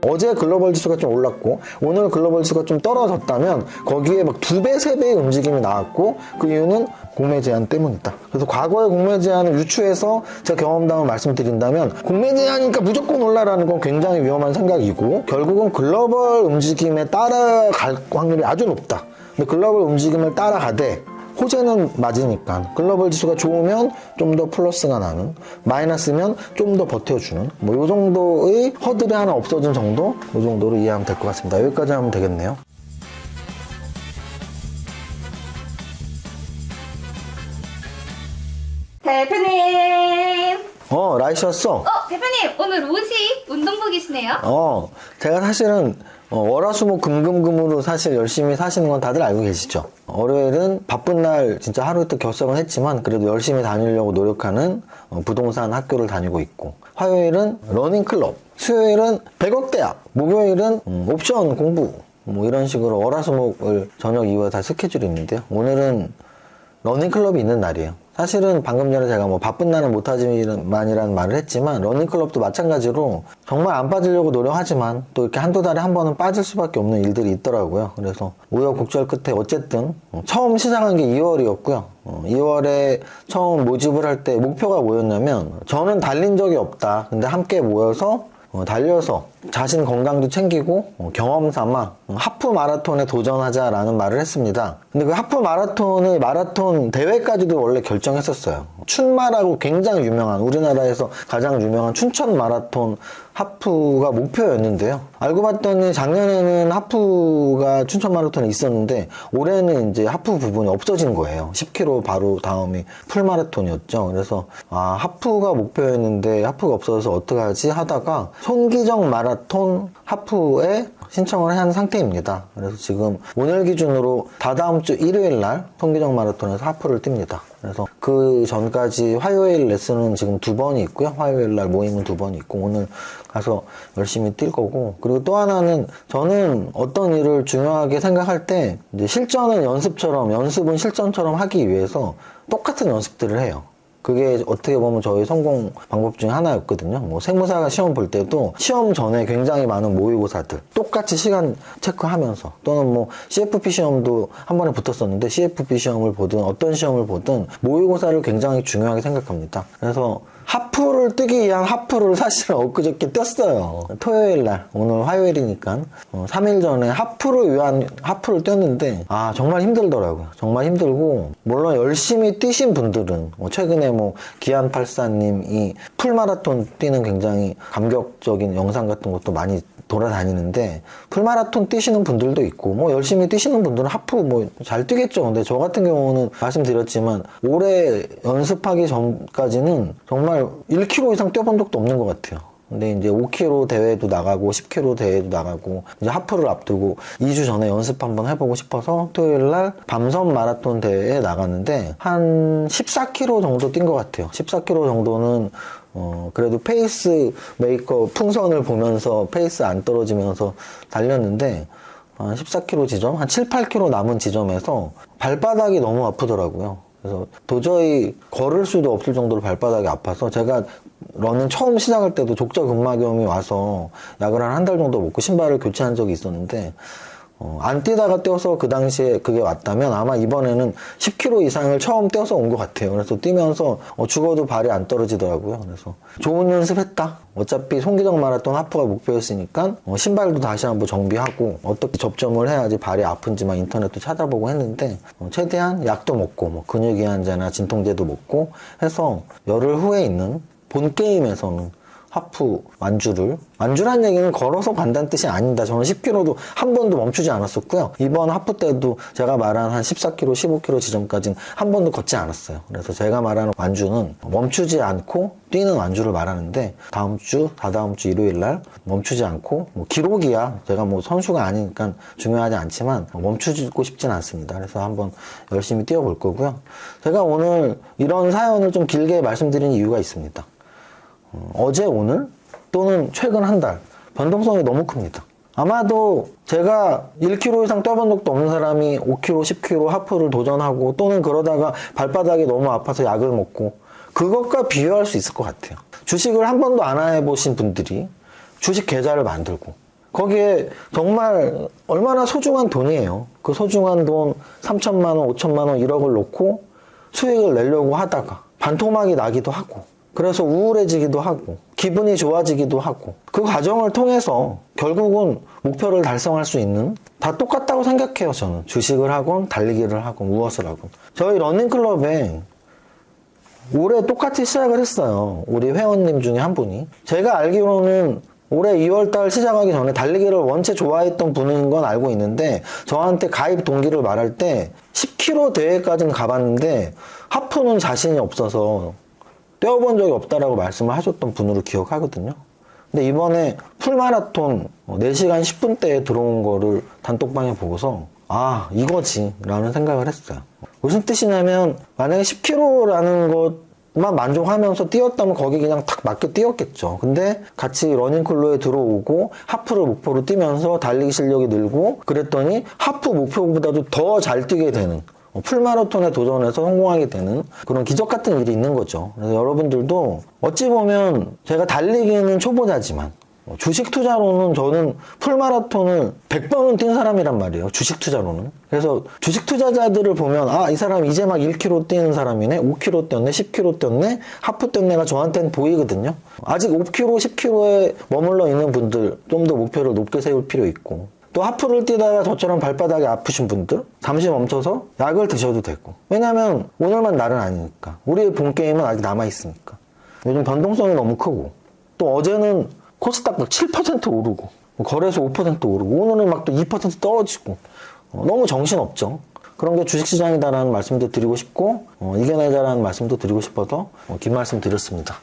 어제 글로벌 지수가 좀 올랐고 오늘 글로벌 지수가 좀 떨어졌다면 거기에 막 2배, 3배의 움직임이 나왔고 그 이유는 공매 제한 때문이다. 그래서 과거의 공매 제한을 유추해서 제 경험담을 말씀드린다면 공매 제한이니까 무조건 올라라는 건 굉장히 위험한 생각이고 결국은 글로벌 움직임에 따라갈 확률이 아주 높다. 근데 글로벌 움직임을 따라가되 호재는 맞으니까 글로벌 지수가 좋으면 좀 더 플러스가 나는, 마이너스면 좀 더 버텨주는 뭐 요 정도의 허들이 하나 없어진 정도? 요 정도로 이해하면 될 것 같습니다. 여기까지 하면 되겠네요. 대표님! 라이씨 왔어? 대표님! 오늘 옷이 운동복이시네요? 제가 사실은 월화수목금금금으로 사실 열심히 사시는 건 다들 알고 계시죠? 월요일은 바쁜 날 진짜 하루 이틀 결석은 했지만 그래도 열심히 다니려고 노력하는 부동산 학교를 다니고 있고, 화요일은 러닝클럽, 수요일은 백억대학, 목요일은 옵션 공부, 뭐 이런 식으로 월화수목을 저녁 이후에 다 스케줄이 있는데요. 오늘은 러닝클럽이 있는 날이에요. 사실은 방금 전에 제가 뭐 바쁜 날은 못하지만이라는 말을 했지만 러닝클럽도 마찬가지로 정말 안 빠지려고 노력하지만 또 이렇게 한두 달에 한 번은 빠질 수밖에 없는 일들이 있더라고요. 그래서 우여곡절 끝에 어쨌든 처음 시작한 게 2월이었고요. 2월에 처음 모집을 할 때 목표가 뭐였냐면 저는 달린 적이 없다. 근데 함께 모여서 달려서 자신 건강도 챙기고 경험 삼아 하프 마라톤에 도전하자라는 말을 했습니다. 근데 그 하프 마라톤의 마라톤 대회까지도 원래 결정했었어요. 춘마라고 굉장히 유명한, 우리나라에서 가장 유명한 춘천 마라톤 하프가 목표였는데요. 알고 봤더니 작년에는 하프가 춘천 마라톤에 있었는데 올해는 이제 하프 부분이 없어진 거예요. 10km 바로 다음이 풀마라톤이었죠. 그래서 하프가 목표였는데 하프가 없어져서 어떡하지 하다가 손기정 마라톤 하프에 신청을 한 상태입니다. 그래서 지금 오늘 기준으로 다다음 주 일요일 날 손기정 마라톤에서 하프를 띱니다. 그래서 그 전까지 화요일 레슨은 지금 2번이 있고요. 화요일 날 모임은 2번이 있고 오늘 가서 열심히 뛸 거고, 그리고 또 하나는 저는 어떤 일을 중요하게 생각할 때 이제 실전은 연습처럼, 연습은 실전처럼 하기 위해서 똑같은 연습들을 해요. 그게 어떻게 보면 저희 성공 방법 중에 하나였거든요. 뭐 세무사 시험 볼 때도 시험 전에 굉장히 많은 모의고사들 똑같이 시간 체크하면서, 또는 뭐 CFP 시험도 한 번에 붙었었는데 CFP 시험을 보든 어떤 시험을 보든 모의고사를 굉장히 중요하게 생각합니다. 그래서 하프를 뜨기 위한 하프를 사실은 엊그저께 떴어요. 토요일 날, 오늘 화요일이니까 3일 전에 하프를 위한 하프를 떴는데 정말 힘들더라고요. 정말 힘들고, 물론 열심히 뛰신 분들은 최근에 뭐 기안84님이 풀마라톤 뛰는 굉장히 감격적인 영상 같은 것도 많이 돌아다니는데, 풀마라톤 뛰시는 분들도 있고 뭐 열심히 뛰시는 분들은 하프 뭐 잘 뛰겠죠. 근데 저 같은 경우는 말씀드렸지만 올해 연습하기 전까지는 정말 1km 이상 뛰어본 적도 없는 것 같아요. 근데 이제 5km 대회도 나가고 10km 대회도 나가고 이제 하프를 앞두고 2주 전에 연습 한번 해보고 싶어서 토요일 날 밤섬 마라톤 대회에 나갔는데 한 14km 정도 뛴 것 같아요. 14km 정도는 그래도 페이스 메이커 풍선을 보면서 페이스 안 떨어지면서 달렸는데, 14km 지점, 한 7, 8km 남은 지점에서 발바닥이 너무 아프더라고요. 그래서 도저히 걸을 수도 없을 정도로 발바닥이 아파서 제가 러닝 처음 시작할 때도 족저근막염이 와서 약을 한 달 정도 먹고 신발을 교체한 적이 있었는데, 안 뛰다가 뛰어서 그 당시에 그게 왔다면 아마 이번에는 10km 이상을 처음 뛰어서 온 것 같아요. 그래서 뛰면서 죽어도 발이 안 떨어지더라고요. 그래서 좋은 연습했다. 어차피 손기정 마라톤 하프가 목표였으니까 신발도 다시 한번 정비하고 어떻게 접점을 해야지 발이 아픈지만 인터넷도 찾아보고 했는데, 최대한 약도 먹고 뭐 근육이완제나 진통제도 먹고 해서 열흘 후에 있는 본 게임에서는 하프 완주란 얘기는 걸어서 간다는 뜻이 아닙니다. 저는 10km도 한 번도 멈추지 않았었고요. 이번 하프 때도 제가 말한 한 14km, 15km 지점까지는 한 번도 걷지 않았어요. 그래서 제가 말하는 완주는 멈추지 않고 뛰는 완주를 말하는데, 다음 주, 다다음 주 일요일 날 멈추지 않고, 뭐 기록이야. 제가 뭐 선수가 아니니까 중요하지 않지만 멈추고 싶진 않습니다. 그래서 한번 열심히 뛰어볼 거고요. 제가 오늘 이런 사연을 좀 길게 말씀드린 이유가 있습니다. 어제, 오늘 또는 최근 한 달 변동성이 너무 큽니다. 아마도 제가 1km 이상 뛰어본 적도 없는 사람이 5km, 10km 하프를 도전하고 또는 그러다가 발바닥이 너무 아파서 약을 먹고 그것과 비교할 수 있을 것 같아요. 주식을 한 번도 안 해보신 분들이 주식 계좌를 만들고 거기에 정말 얼마나 소중한 돈이에요. 그 소중한 돈 3천만 원, 5천만 원, 1억을 놓고 수익을 내려고 하다가 반토막이 나기도 하고 그래서 우울해지기도 하고 기분이 좋아지기도 하고 그 과정을 통해서 결국은 목표를 달성할 수 있는 다 똑같다고 생각해요. 저는 주식을 하건 달리기를 하건 무엇을 하건 저희 러닝클럽에 올해 똑같이 시작을 했어요. 우리 회원님 중에 한 분이 제가 알기로는 올해 2월달 시작하기 전에 달리기를 원체 좋아했던 분인 건 알고 있는데 저한테 가입 동기를 말할 때 10km 대회까지는 가봤는데 하프는 자신이 없어서 뛰어본 적이 없다라고 말씀을 하셨던 분으로 기억하거든요. 근데 이번에 풀마라톤 4시간 10분대에 들어온 거를 단톡방에 보고서 아 이거지 라는 생각을 했어요. 무슨 뜻이냐면 만약에 10km라는 것만 만족하면서 뛰었다면 거기 그냥 딱 맞게 뛰었겠죠. 근데 같이 러닝클로에 들어오고 하프를 목표로 뛰면서 달리기 실력이 늘고 그랬더니 하프 목표보다도 더 잘 뛰게 되는 풀마라톤에 도전해서 성공하게 되는 그런 기적 같은 일이 있는 거죠. 그래서 여러분들도 어찌 보면 제가 달리기는 초보자지만 주식 투자로는 저는 풀마라톤을 100번은 뛴 사람이란 말이에요. 주식 투자로는. 그래서 주식 투자자들을 보면 아, 이 사람 이제 막 1km 뛰는 사람이네. 5km 뛰었네. 10km 뛰었네. 하프 뛰었네가 저한테는 보이거든요. 아직 5km, 10km에 머물러 있는 분들 좀 더 목표를 높게 세울 필요 있고 또 하프를 뛰다가 저처럼 발바닥이 아프신 분들 잠시 멈춰서 약을 드셔도 되고 왜냐면 오늘만 날은 아니니까 우리의 본 게임은 아직 남아있으니까 요즘 변동성이 너무 크고 또 어제는 코스닥 막 7% 오르고 거래소 5% 오르고 오늘은 막 또 2% 떨어지고 너무 정신없죠. 그런 게 주식시장이다라는 말씀도 드리고 싶고 이겨내자라는 말씀도 드리고 싶어서 긴 말씀 드렸습니다.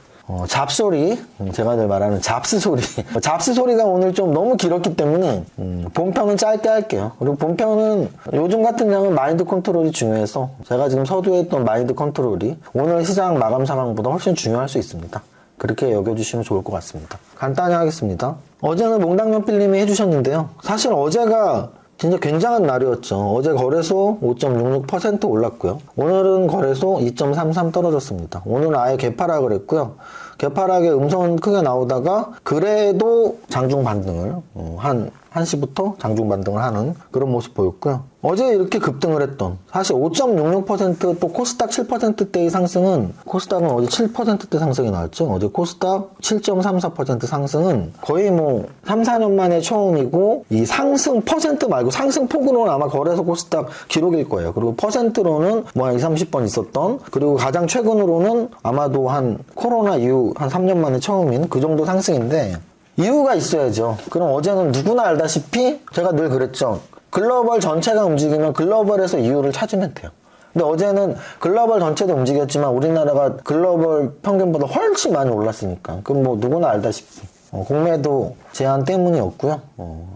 잡소리, 제가 늘 말하는 잡스소리. 잡스소리가 오늘 좀 너무 길었기 때문에 본편은 짧게 할게요. 그리고 본편은 요즘 같은 경우는 마인드 컨트롤이 중요해서 제가 지금 서두에 했던 마인드 컨트롤이 오늘 시장 마감 상황보다 훨씬 중요할 수 있습니다. 그렇게 여겨주시면 좋을 것 같습니다. 간단히 하겠습니다. 어제는 몽당면필님이 해주셨는데요. 사실 어제가 진짜 굉장한 날이었죠. 어제 거래소 5.66% 올랐고요. 오늘은 거래소 2.33 떨어졌습니다. 오늘은 아예 개파락을 했고요. 개파락에 음선 크게 나오다가 그래도 장중 반등을 한 1시부터 장중 반등을 하는 그런 모습 보였고요. 어제 이렇게 급등을 했던 사실 5.66% 또 코스닥 7%대의 상승은 코스닥은 어제 7%대 상승이 나왔죠. 어제 코스닥 7.34% 상승은 거의 뭐 3, 4년 만에 처음이고 이 상승 퍼센트 말고 상승 폭으로는 아마 거래소 코스닥 기록일 거예요. 그리고 퍼센트로는 뭐 한 20, 30번 있었던 그리고 가장 최근으로는 아마도 한 코로나 이후 한 3년 만에 처음인 그 정도 상승인데 이유가 있어야죠. 그럼 어제는 누구나 알다시피 제가 늘 그랬죠. 글로벌 전체가 움직이면 글로벌에서 이유를 찾으면 돼요. 근데 어제는 글로벌 전체도 움직였지만 우리나라가 글로벌 평균보다 훨씬 많이 올랐으니까 그럼 뭐 누구나 알다시피 공매도 제한 때문이었고요.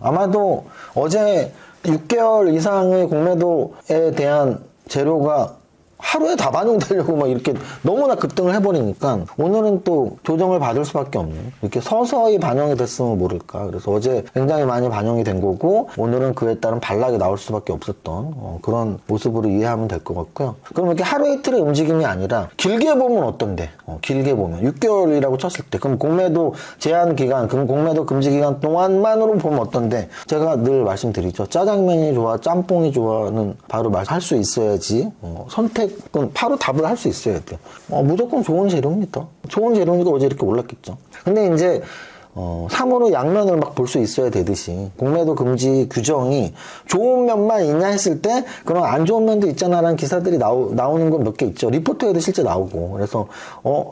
아마도 어제 6개월 이상의 공매도에 대한 재료가 하루에 다 반영되려고 막 이렇게 너무나 급등을 해버리니까 오늘은 또 조정을 받을 수밖에 없는 이렇게 서서히 반영이 됐으면 모를까. 그래서 어제 굉장히 많이 반영이 된 거고 오늘은 그에 따른 반락이 나올 수밖에 없었던 그런 모습으로 이해하면 될 것 같고요. 그럼 이렇게 하루 이틀의 움직임이 아니라 길게 보면 어떤데? 길게 보면 6개월이라고 쳤을 때 그럼 공매도 제한 기간, 그럼 공매도 금지 기간 동안만으로 보면 어떤데? 제가 늘 말씀드리죠. 짜장면이 좋아, 짬뽕이 좋아는 바로 할 수 있어야지 선택 그건 바로 답을 할 수 있어야 돼요. 무조건 좋은 재료입니다. 좋은 재료니까 어제 이렇게 올랐겠죠. 근데 이제 3으로 양면을 막 볼 수 있어야 되듯이 공매도 금지 규정이 좋은 면만 있냐 했을 때 그런 안 좋은 면도 있잖아 라는 기사들이 나오는 건 몇 개 있죠. 리포트에도 실제 나오고 그래서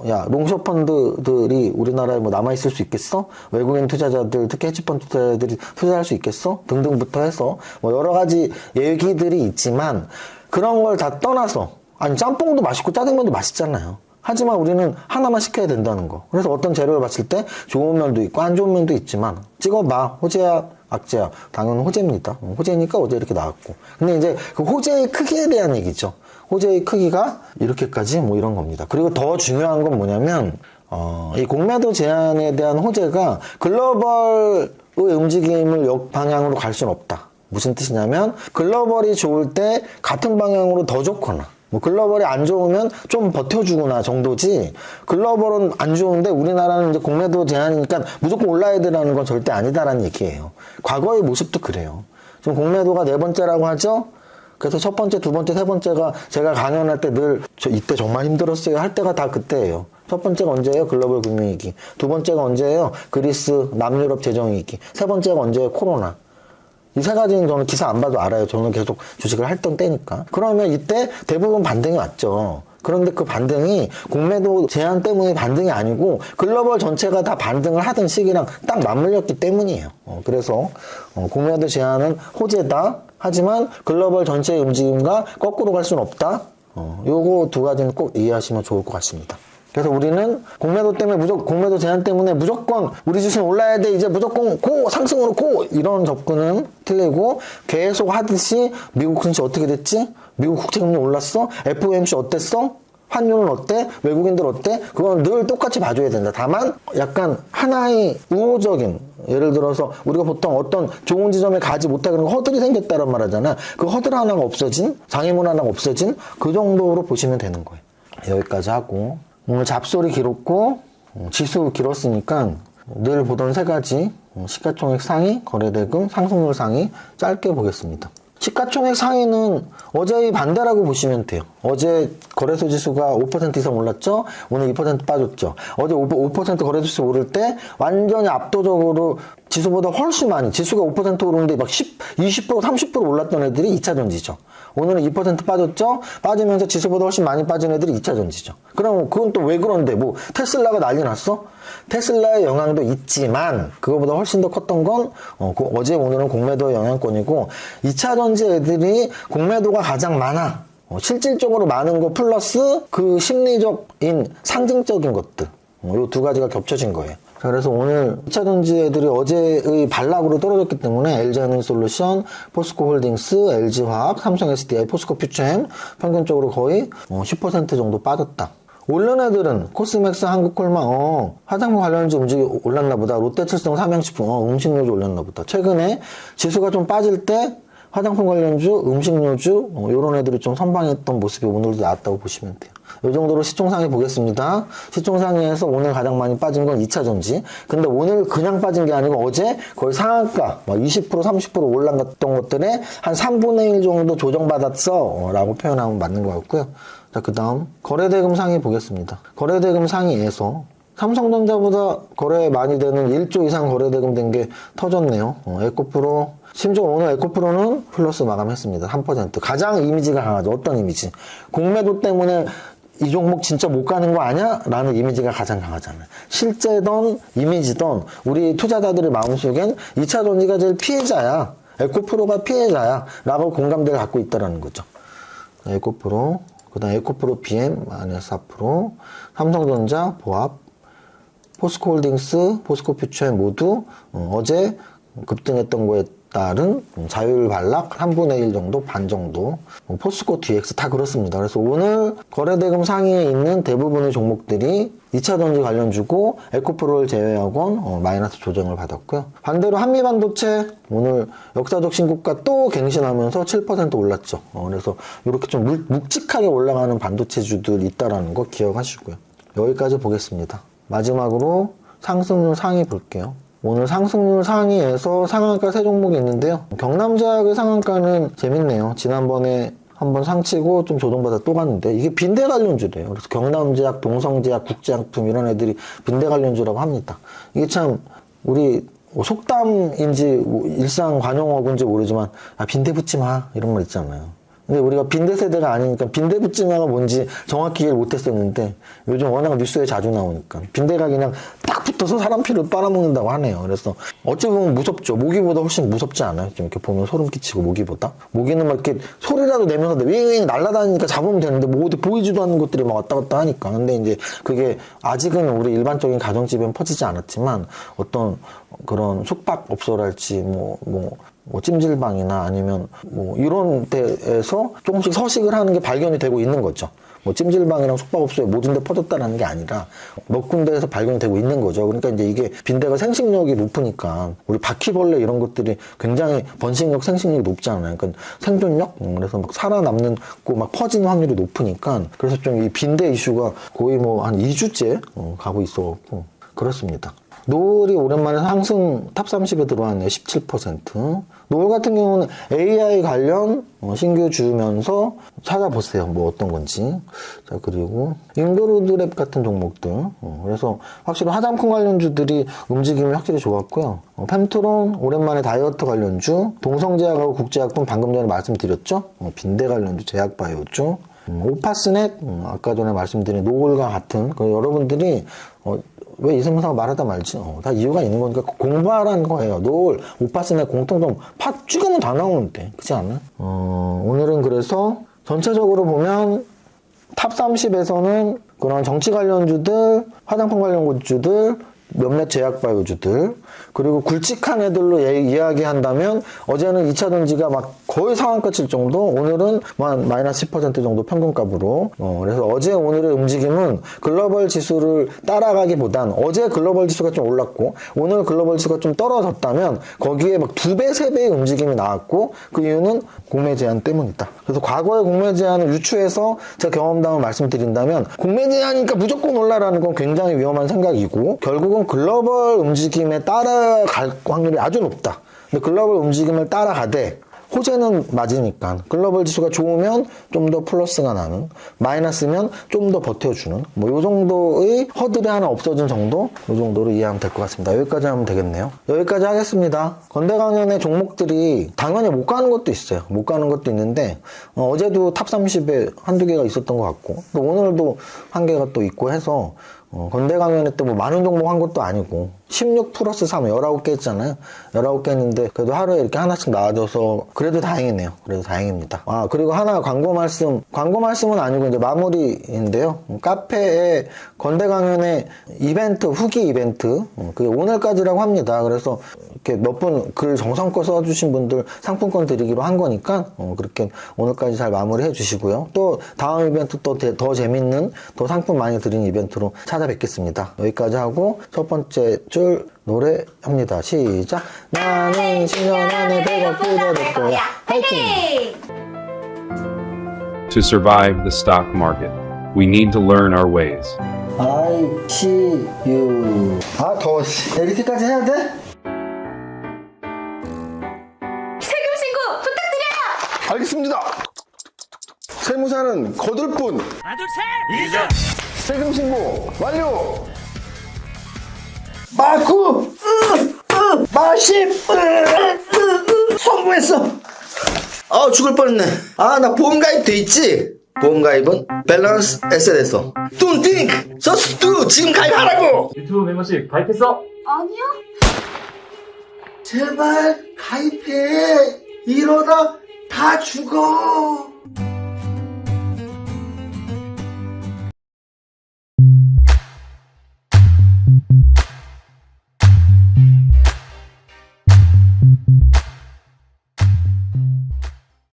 야 롱숏 펀드들이 우리나라에 뭐 남아있을 수 있겠어? 외국인 투자자들 특히 헤지펀드 투자자들이 투자할 수 있겠어? 등등부터 해서 뭐 여러 가지 얘기들이 있지만 그런 걸 다 떠나서 아니 짬뽕도 맛있고 짜장면도 맛있잖아요. 하지만 우리는 하나만 시켜야 된다는 거. 그래서 어떤 재료를 봤을 때 좋은 면도 있고 안 좋은 면도 있지만 찍어봐. 호재야 악재야. 당연히 호재입니다. 호재니까 어제 이렇게 나왔고. 근데 이제 그 호재의 크기에 대한 얘기죠. 호재의 크기가 이렇게까지 뭐 이런 겁니다. 그리고 더 중요한 건 뭐냐면 이 공매도 제한에 대한 호재가 글로벌의 움직임을 역방향으로 갈 수는 없다. 무슨 뜻이냐면 글로벌이 좋을 때 같은 방향으로 더 좋거나 뭐 글로벌이 안 좋으면 좀 버텨주거나 정도지, 글로벌은 안 좋은데 우리나라는 이제 공매도 제한이니까 무조건 올라야 되라는 건 절대 아니다라는 얘기예요. 과거의 모습도 그래요. 지금 공매도가 4번째라고 하죠? 그래서 첫 번째, 두 번째, 세 번째가 제가 강연할 때 늘 저 이때 정말 힘들었어요 할 때가 다 그때예요. 첫 번째가 언제예요? 글로벌 금융위기. 두 번째가 언제예요? 그리스, 남유럽 재정위기. 세 번째가 언제예요? 코로나. 이 세 가지는 저는 기사 안 봐도 알아요. 저는 계속 주식을 했던 때니까. 그러면 이때 대부분 반등이 왔죠. 그런데 그 반등이 공매도 제한 때문에 반등이 아니고 글로벌 전체가 다 반등을 하던 시기랑 딱 맞물렸기 때문이에요. 그래서 공매도 제한은 호재다. 하지만 글로벌 전체의 움직임과 거꾸로 갈 수는 없다. 요거 두 가지는 꼭 이해하시면 좋을 것 같습니다. 그래서 우리는 공매도 때문에 공매도 제한 때문에 무조건 우리 주식은 올라야 돼. 이제 무조건 고! 상승으로 고! 이런 접근은 틀리고, 계속 하듯이 미국 증시 어떻게 됐지? 미국 국채금리 올랐어? FOMC 어땠어? 환율은 어때? 외국인들 어때? 그건 늘 똑같이 봐줘야 된다. 다만 약간 하나의 우호적인, 예를 들어서 우리가 보통 어떤 좋은 지점에 가지 못하게 그런 허들이 생겼다는 말 하잖아. 그 허들 하나가 없어진, 장애물 하나가 없어진 그 정도로 보시면 되는 거예요. 여기까지 하고, 오늘 잡소리 길었고 지수 길었으니까 늘 보던 세 가지, 시가총액 상위, 거래대금, 상승률 상위 짧게 보겠습니다. 시가총액 상위는 어제의 반대라고 보시면 돼요. 어제 거래소 지수가 5% 이상 올랐죠? 오늘 2% 빠졌죠? 어제 5% 거래소 지수 오를 때 완전히 압도적으로 지수보다 훨씬 많이, 지수가 5% 오르는데 막 20%, 30% 올랐던 애들이 2차전지죠. 오늘은 2% 빠졌죠? 빠지면서 지수보다 훨씬 많이 빠진 애들이 2차전지죠. 그럼 그건 또 왜 그런데, 뭐 테슬라가 난리 났어? 테슬라의 영향도 있지만 그거보다 훨씬 더 컸던 건 어제 오늘은 공매도의 영향권이고, 2차전지 애들이 공매도가 가장 많아. 실질적으로 많은 거 플러스 그 심리적인 상징적인 것들, 요 두 가지가 겹쳐진 거예요. 그래서 오늘 2차전지 애들이 어제의 반락으로 떨어졌기 때문에 LG에너지솔루션, 포스코홀딩스, LG화학, 삼성 SDI, 포스코 퓨처엠 평균적으로 거의 10% 정도 빠졌다. 오른 애들은 코스맥스, 한국콜마, 화장품 관련주 움직이 올랐나 보다. 롯데칠성, 삼양식품, 음식료주 올렸나 보다. 최근에 지수가 좀 빠질 때 화장품 관련주, 음식료주, 요런 애들이 좀 선방했던 모습이 오늘도 나왔다고 보시면 돼요. 이 정도로 시총상위 보겠습니다. 시총상위에서 오늘 가장 많이 빠진 건 2차전지. 근데 오늘 그냥 빠진 게 아니고 어제 거의 상한가 20%, 30% 올라갔던 것들에 한 3분의 1 정도 조정받았어 라고 표현하면 맞는 것 같고요. 자, 그 다음 거래대금 상위 보겠습니다. 거래대금 상위에서 삼성전자보다 거래 많이 되는 1조 이상 거래대금 된 게 터졌네요. 에코프로, 심지어 오늘 에코프로는 플러스 마감했습니다. 3%. 가장 이미지가 강하죠. 어떤 이미지? 공매도 때문에 이 종목 진짜 못 가는 거 아니야? 라는 이미지가 가장 강하잖아요. 실제던 이미지던 우리 투자자들의 마음속엔 2차전지가 제일 피해자야. 에코프로가 피해자야. 라고 공감대를 갖고 있다는 거죠. 에코프로, 그 다음 에코프로 BM 마이너스 4%, 삼성전자, 보합, 포스코홀딩스, 포스코퓨처엠 모두 어제 급등했던 거에 따른 자율 반락 3분의 1 정도, 반 정도, 포스코 DX 다 그렇습니다. 그래서 오늘 거래대금 상위에 있는 대부분의 종목들이 2차전지 관련주고 에코프로를 제외하곤 마이너스 조정을 받았고요. 반대로 한미반도체 오늘 역사적 신고가 또 갱신하면서 7% 올랐죠. 그래서 이렇게 좀 묵직하게 올라가는 반도체주들 있다라는 거 기억하시고요. 여기까지 보겠습니다. 마지막으로 상승률 상위 볼게요. 오늘 상승률 상위에서 상한가 3종목이 있는데요. 경남제약의 상한가는 재밌네요. 지난번에 한번 상치고 좀 조정받아 또 갔는데 이게 빈대 관련주래요. 그래서 경남제약, 동성제약, 국제약품 이런 애들이 빈대 관련주라고 합니다. 이게 참 우리 속담인지 일상 관용어군지 모르지만 빈대 붙지 마 이런 말 있잖아요. 근데 우리가 빈대 세대가 아니니까 빈대 붙지 마가 뭔지 정확히 이해를 못했었는데 요즘 워낙 뉴스에 자주 나오니까 빈대가 그냥 딱 붙어서 사람 피를 빨아먹는다고 하네요. 그래서 어찌 보면 무섭죠. 모기보다 훨씬 무섭지 않아요? 좀 이렇게 보면 소름 끼치고 모기보다. 모기는 막 이렇게 소리라도 내면서 윙윙 날아다니니까 잡으면 되는데 뭐 어디 보이지도 않는 것들이 막 왔다 갔다 하니까. 근데 이제 그게 아직은 우리 일반적인 가정집엔 퍼지지 않았지만 어떤 그런 숙박업소랄지 뭐 뭐 찜질방이나 아니면 뭐 이런 데에서 조금씩 서식을 하는 게 발견이 되고 있는 거죠. 뭐 찜질방이랑 숙박업소에 모든 데 퍼졌다는 게 아니라 몇 군데에서 발견이 되고 있는 거죠. 그러니까 이제 이게 빈대가 생식력이 높으니까 우리 바퀴벌레 이런 것들이 굉장히 번식력, 생식력이 높잖아요. 그러니까 생존력? 그래서 막 살아남는 거 막 퍼지는 확률이 높으니까 그래서 좀 이 빈대 이슈가 거의 뭐 한 2주째 가고 있어갖고 그렇습니다. 노을이 오랜만에 상승 탑 30에 들어왔네요. 17%. 노을 같은 경우는 AI 관련 신규 주면서 찾아보세요. 뭐 어떤 건지. 자, 그리고 인도로드랩 같은 종목들. 그래서 확실히 화장품 관련주들이 움직임이 확실히 좋았고요. 펜트론 오랜만에 다이어트 관련주. 동성제약하고 국제약품 방금 전에 말씀드렸죠. 빈대 관련주 제약바이오주. 오파스넷 아까 전에 말씀드린 노을과 같은 여러분들이 왜 이승훈사가 말하다 말지? 다 이유가 있는 거니까 공부하라는 거예요. 노을, 오파스넷 공통점 팥 찍으면 다 나오는데 그렇지 않아? 오늘은 그래서 전체적으로 보면 탑 30에서는 그런 정치 관련주들, 화장품 관련주들, 몇몇 제약바이오주들 그리고 굵직한 애들로 이야기한다면 어제는 2차 전지가 막 거의 상한가 칠 정도 오늘은 마이너스 10% 정도 평균값으로 그래서 어제 오늘의 움직임은 글로벌 지수를 따라가기보단 어제 글로벌 지수가 좀 올랐고 오늘 글로벌 지수가 좀 떨어졌다면 거기에 막 2배, 3배의 움직임이 나왔고 그 이유는 공매 제한 때문이다. 그래서 과거의 공매 제한을 유추해서 제 경험담을 말씀드린다면 공매 제한이니까 무조건 올라라는 건 굉장히 위험한 생각이고 결국은 글로벌 움직임에 따라갈 확률이 아주 높다. 근데 글로벌 움직임을 따라가되 호재는 맞으니까 글로벌 지수가 좋으면 좀 더 플러스가 나는 마이너스면 좀 더 버텨주는 뭐 요 정도의 허들이 하나 없어진 정도 요 정도로 이해하면 될 것 같습니다. 여기까지 하면 되겠네요. 여기까지 하겠습니다. 건대강연의 종목들이 당연히 못 가는 것도 있어요. 못 가는 것도 있는데 어제도 탑 30에 한두 개가 있었던 것 같고 또 오늘도 한 개가 또 있고 해서 건대강연회 때 뭐 많은 종목 한 것도 아니고 16 플러스 3 19개 했잖아요. 19개 했는데 그래도 하루에 이렇게 하나씩 나와줘서 그래도 다행이네요. 그래도 다행입니다. 아 그리고 하나 광고 말씀은 아니고 이제 마무리인데요. 카페에 건대강연회 이벤트 후기 이벤트 그게 오늘까지라고 합니다. 그래서 이렇게 몇 분 글 정성껏 써주신 분들 상품권 드리기로 한 거니까 그렇게 오늘까지 잘 마무리해 주시고요. 또 다음 이벤트 또 더 재밌는 더 상품 많이 드리는 이벤트로 찾아뵙겠습니다. 여기까지 하고 첫 번째 줄 노래합니다. 시작. 나는 10년 안에 100억 부자 될 거야. 화이팅! To survive the stock market, we need to learn our ways. I see you. 아 더워. 에디트까지 해야 돼? 세금 신고 부탁드려요. 알겠습니다. 세무사는 거둘 뿐. 세금 신고 완료. 마구 마십 성공했어. 아 죽을 뻔했네. 아 나 보험가입 돼 있지. 보험가입은 밸런스 에셋에서 Don't think, just do. 지금 가입하라고. 유튜브 멤버십 가입했어? 아니요. 제발 가입해. 이러다 다 죽어.